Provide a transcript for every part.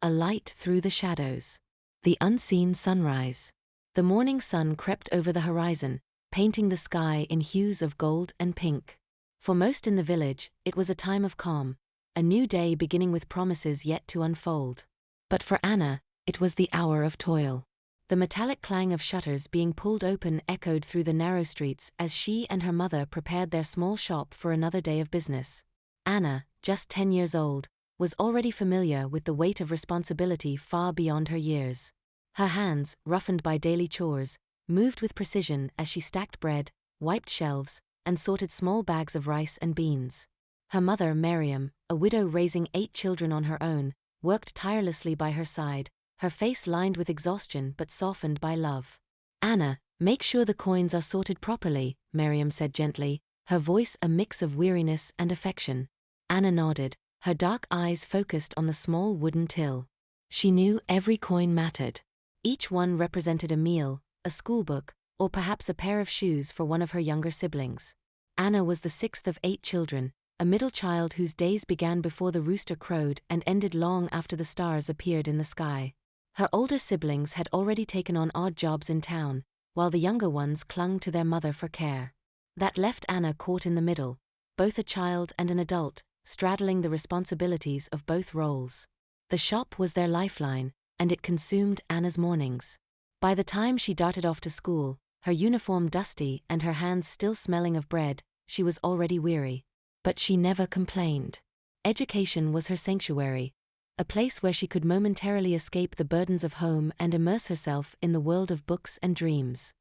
a light through the shadows. The unseen sunrise. The morning sun crept over the horizon, painting the sky in hues of gold and pink. For most in the village, it was a time of calm, a new day beginning with promises yet to unfold. But for Anna, it was the hour of toil. The metallic clang of shutters being pulled open echoed through the narrow streets as she and her mother prepared their small shop for another day of business. Anna, just 10 years old, was already familiar with the weight of responsibility far beyond her years. Her hands, roughened by daily chores, moved with precision as she stacked bread, wiped shelves, and sorted small bags of rice and beans. Her mother, Miriam, a widow raising 8 children on her own, worked tirelessly by her side, her face lined with exhaustion but softened by love. "Anna, make sure the coins are sorted properly," Miriam said gently, her voice a mix of weariness and affection. Anna nodded, her dark eyes focused on the small wooden till. She knew every coin mattered. Each one represented a meal, a schoolbook, or perhaps a pair of shoes for one of her younger siblings. Anna was the 6th of 8 children, a middle child whose days began before the rooster crowed and ended long after the stars appeared in the sky. Her older siblings had already taken on odd jobs in town, while the younger ones clung to their mother for care. That left Anna caught in the middle, both a child and an adult, straddling the responsibilities of both roles. The shop was their lifeline, and it consumed Anna's mornings. By the time she darted off to school, her uniform dusty and her hands still smelling of bread, she was already weary. But she never complained. Education was her sanctuary, a place where she could momentarily escape the burdens of home and immerse herself in the world of books and dreams.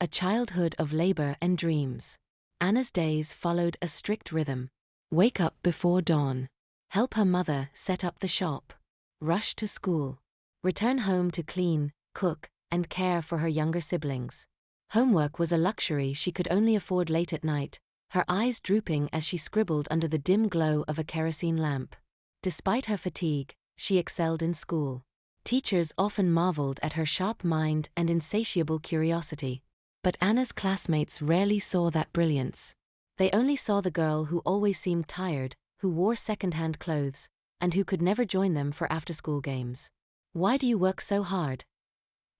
A childhood of labor and dreams. Anna's days followed a strict rhythm. Wake up before dawn. Help her mother set up the shop. Rush to school. Return home to clean, cook, and care for her younger siblings. Homework was a luxury she could only afford late at night, her eyes drooping as she scribbled under the dim glow of a kerosene lamp. Despite her fatigue, she excelled in school. Teachers often marveled at her sharp mind and insatiable curiosity. But Anna's classmates rarely saw that brilliance. They only saw the girl who always seemed tired, who wore second-hand clothes, and who could never join them for after-school games. "Why do you work so hard?"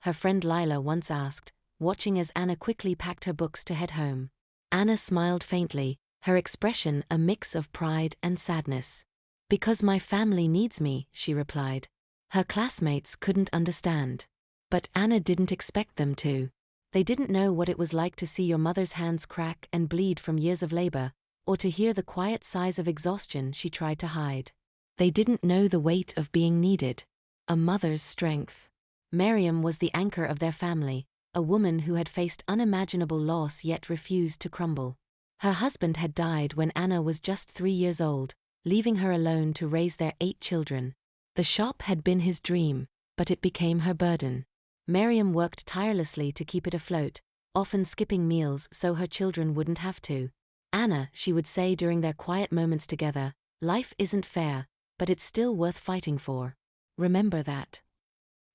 her friend Lila once asked, watching as Anna quickly packed her books to head home. Anna smiled faintly, her expression a mix of pride and sadness. "Because my family needs me," she replied. Her classmates couldn't understand. But Anna didn't expect them to. They didn't know what it was like to see your mother's hands crack and bleed from years of labor, or to hear the quiet sighs of exhaustion she tried to hide. They didn't know the weight of being needed. A mother's strength. Miriam was the anchor of their family, a woman who had faced unimaginable loss yet refused to crumble. Her husband had died when Anna was just 3 years old, leaving her alone to raise their 8 children. The shop had been his dream, but it became her burden. Miriam worked tirelessly to keep it afloat, often skipping meals so her children wouldn't have to. "Anna," she would say during their quiet moments together, "life isn't fair, but it's still worth fighting for. Remember that."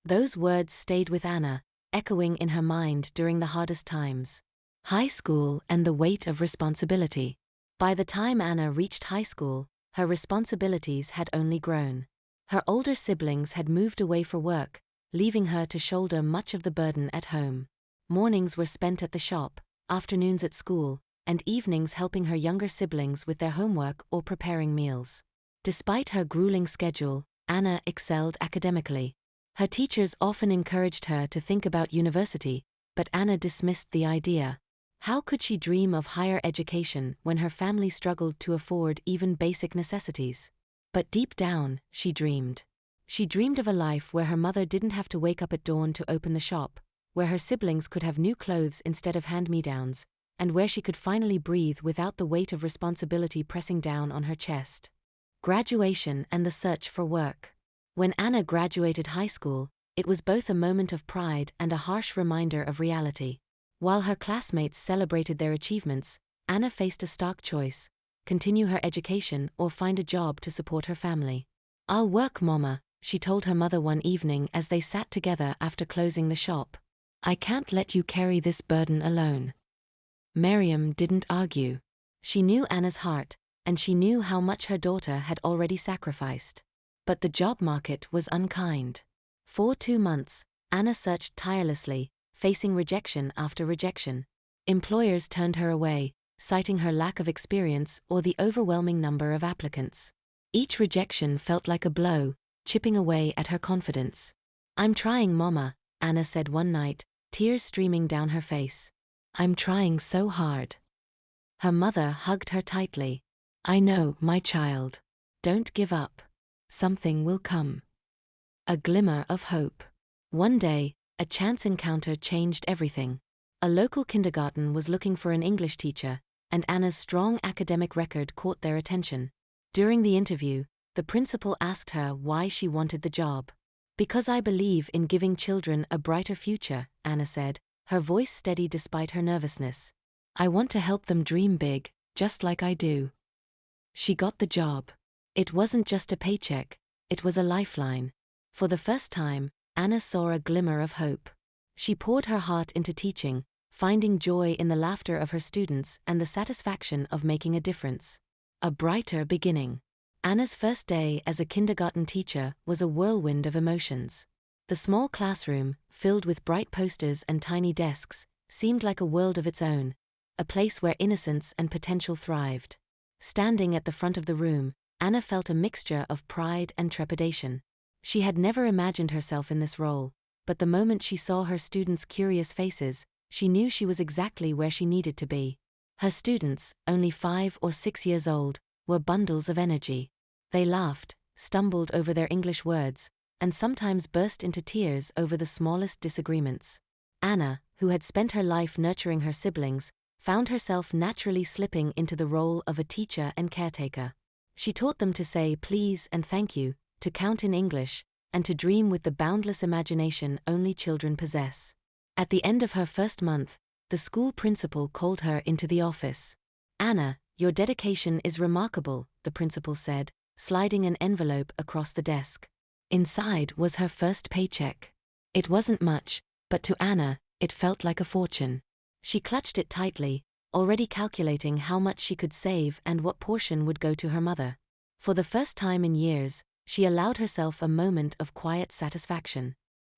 Those words stayed with Anna, echoing in her mind during the hardest times. High school and the weight of responsibility. By the time Anna reached high school, her responsibilities had only grown. Her older siblings had moved away for work, leaving her to shoulder much of the burden at home. Mornings were spent at the shop, afternoons at school, and evenings helping her younger siblings with their homework or preparing meals. Despite her grueling schedule, Anna excelled academically. Her teachers often encouraged her to think about university, but Anna dismissed the idea. How could she dream of higher education when her family struggled to afford even basic necessities? But deep down, she dreamed. She dreamed of a life where her mother didn't have to wake up at dawn to open the shop, where her siblings could have new clothes instead of hand-me-downs, and where she could finally breathe without the weight of responsibility pressing down on her chest. Graduation and the search for work. When Anna graduated high school, it was both a moment of pride and a harsh reminder of reality. While her classmates celebrated their achievements, Anna faced a stark choice: continue her education or find a job to support her family. "I'll work, Mama," she told her mother one evening as they sat together after closing the shop. "I can't let you carry this burden alone." Miriam didn't argue. She knew Anna's heart, and she knew how much her daughter had already sacrificed. But the job market was unkind. For 2 months, Anna searched tirelessly, facing rejection after rejection. Employers turned her away, citing her lack of experience or the overwhelming number of applicants. Each rejection felt like a blow, chipping away at her confidence. "I'm trying, Mama," Anna said one night, tears streaming down her face. "I'm trying so hard." Her mother hugged her tightly. "I know, my child. Don't give up. Something will come." A glimmer of hope. One day, a chance encounter changed everything. A local kindergarten was looking for an English teacher, and Anna's strong academic record caught their attention. During the interview, the principal asked her why she wanted the job. "Because I believe in giving children a brighter future," Anna said, her voice steady despite her nervousness. "I want to help them dream big, just like I do." She got the job. It wasn't just a paycheck, it was a lifeline. For the first time, Anna saw a glimmer of hope. She poured her heart into teaching, finding joy in the laughter of her students and the satisfaction of making a difference. A brighter beginning. Anna's first day as a kindergarten teacher was a whirlwind of emotions. The small classroom, filled with bright posters and tiny desks, seemed like a world of its own, a place where innocence and potential thrived. Standing at the front of the room, Anna felt a mixture of pride and trepidation. She had never imagined herself in this role, but the moment she saw her students' curious faces, she knew she was exactly where she needed to be. Her students, only 5 or 6 years old, were bundles of energy. They laughed, stumbled over their English words, and sometimes burst into tears over the smallest disagreements. Anna, who had spent her life nurturing her siblings, found herself naturally slipping into the role of a teacher and caretaker. She taught them to say please and thank you, to count in English, and to dream with the boundless imagination only children possess. At the end of her first month, the school principal called her into the office. "Anna, your dedication is remarkable," the principal said, sliding an envelope across the desk. Inside was her first paycheck. It wasn't much, but to Anna, it felt like a fortune. She clutched it tightly, already calculating how much she could save and what portion would go to her mother. For the first time in years, she allowed herself a moment of quiet satisfaction.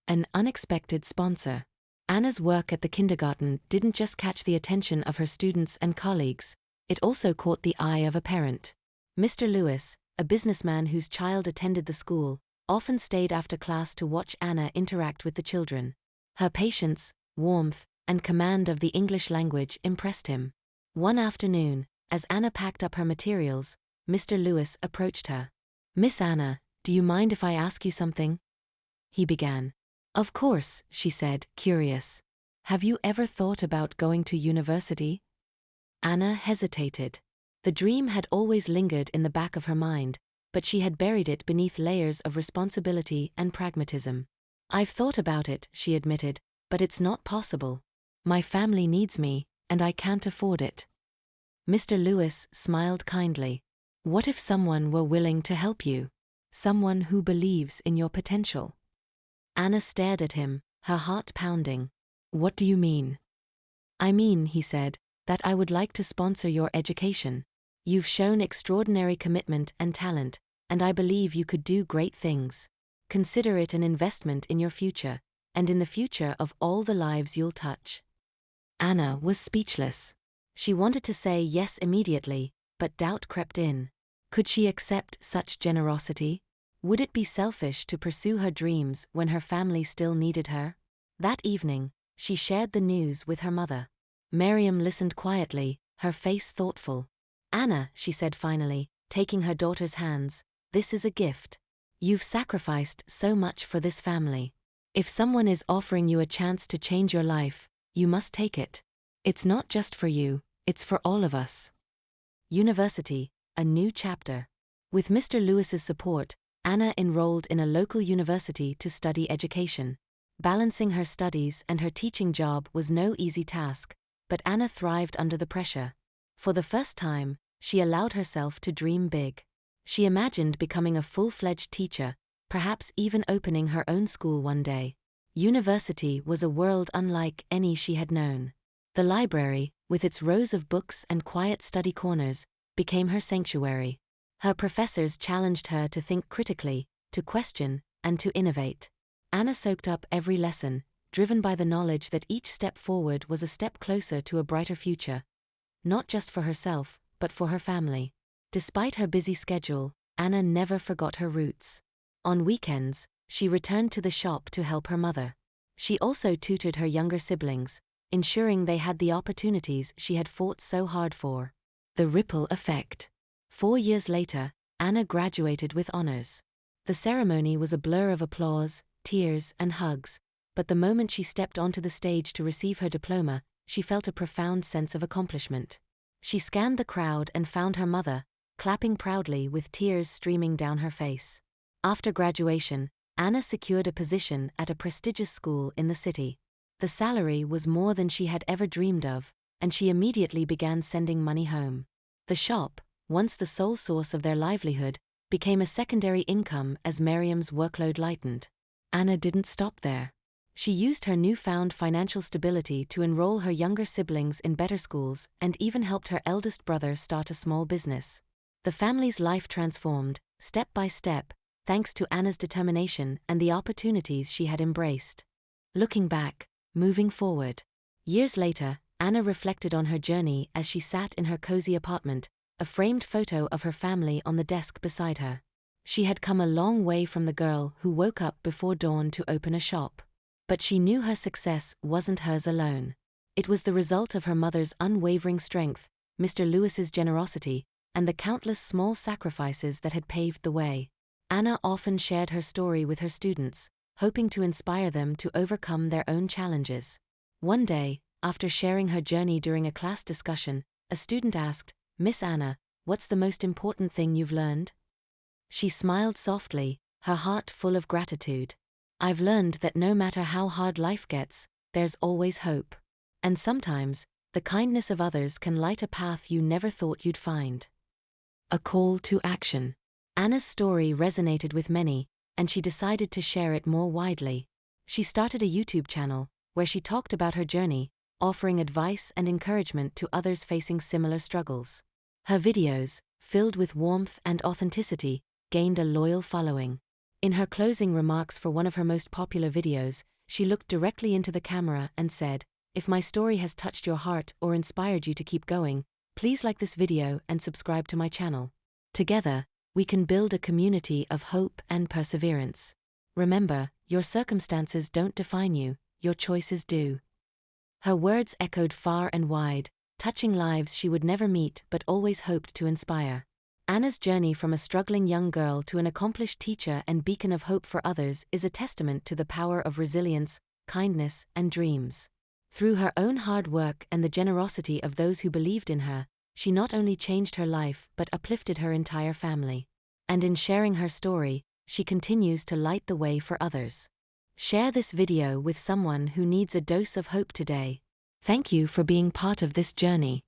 An unexpected sponsor. Anna's work at the kindergarten didn't just catch the attention of her students and colleagues, it also caught the eye of a parent. Mr. Lewis, a businessman whose child attended the school, often stayed after class to watch Anna interact with the children. Her patience, warmth, and command of the English language impressed him. One afternoon, as Anna packed up her materials, Mr. Lewis approached her. "Miss Anna, do you mind if I ask you something?" he began. "Of course," she said, curious. "Have you ever thought about going to university?" Anna hesitated. The dream had always lingered in the back of her mind, but she had buried it beneath layers of responsibility and pragmatism. "I've thought about it," she admitted, "but it's not possible. My family needs me, and I can't afford it." Mr. Lewis smiled kindly. "What if someone were willing to help you? Someone who believes in your potential?" Anna stared at him, her heart pounding. "What do you mean?" "I mean," he said, "that I would like to sponsor your education. You've shown extraordinary commitment and talent, and I believe you could do great things. Consider it an investment in your future, and in the future of all the lives you'll touch." Anna was speechless. She wanted to say yes immediately, but doubt crept in. Could she accept such generosity? Would it be selfish to pursue her dreams when her family still needed her? That evening, she shared the news with her mother. Miriam listened quietly, her face thoughtful. "Anna," she said finally, taking her daughter's hands, "this is a gift. You've sacrificed so much for this family. If someone is offering you a chance to change your life, you must take it. It's not just for you, it's for all of us." University, a new chapter. With Mr. Lewis's support, Anna enrolled in a local university to study education. Balancing her studies and her teaching job was no easy task, but Anna thrived under the pressure. For the first time, she allowed herself to dream big. She imagined becoming a full-fledged teacher, perhaps even opening her own school one day. University was a world unlike any she had known. The library, with its rows of books and quiet study corners, became her sanctuary. Her professors challenged her to think critically, to question, and to innovate. Anna soaked up every lesson, driven by the knowledge that each step forward was a step closer to a brighter future. Not just for herself, but for her family. Despite her busy schedule, Anna never forgot her roots. On weekends, she returned to the shop to help her mother. She also tutored her younger siblings, ensuring they had the opportunities she had fought so hard for. The ripple effect. 4 years later, Anna graduated with honors. The ceremony was a blur of applause, tears, and hugs, but the moment she stepped onto the stage to receive her diploma, she felt a profound sense of accomplishment. She scanned the crowd and found her mother, clapping proudly with tears streaming down her face. After graduation, Anna secured a position at a prestigious school in the city. The salary was more than she had ever dreamed of, and she immediately began sending money home. The shop, once the sole source of their livelihood, became a secondary income as Miriam's workload lightened. Anna didn't stop there. She used her newfound financial stability to enroll her younger siblings in better schools and even helped her eldest brother start a small business. The family's life transformed, step by step, thanks to Anna's determination and the opportunities she had embraced. Looking back, moving forward. Years later, Anna reflected on her journey as she sat in her cozy apartment, a framed photo of her family on the desk beside her. She had come a long way from the girl who woke up before dawn to open a shop. But she knew her success wasn't hers alone. It was the result of her mother's unwavering strength, Mr. Lewis's generosity, and the countless small sacrifices that had paved the way. Anna often shared her story with her students, hoping to inspire them to overcome their own challenges. One day, after sharing her journey during a class discussion, a student asked, "Miss Anna, what's the most important thing you've learned?" She smiled softly, her heart full of gratitude. "I've learned that no matter how hard life gets, there's always hope. And sometimes, the kindness of others can light a path you never thought you'd find." A call to action. Anna's story resonated with many, and she decided to share it more widely. She started a YouTube channel, where she talked about her journey, offering advice and encouragement to others facing similar struggles. Her videos, filled with warmth and authenticity, gained a loyal following. In her closing remarks for one of her most popular videos, she looked directly into the camera and said, "If my story has touched your heart or inspired you to keep going, please like this video and subscribe to my channel. Together, we can build a community of hope and perseverance. Remember, your circumstances don't define you, your choices do." Her words echoed far and wide, touching lives she would never meet but always hoped to inspire. Anna's journey from a struggling young girl to an accomplished teacher and beacon of hope for others is a testament to the power of resilience, kindness, and dreams. Through her own hard work and the generosity of those who believed in her, she not only changed her life but uplifted her entire family. And in sharing her story, she continues to light the way for others. Share this video with someone who needs a dose of hope today. Thank you for being part of this journey.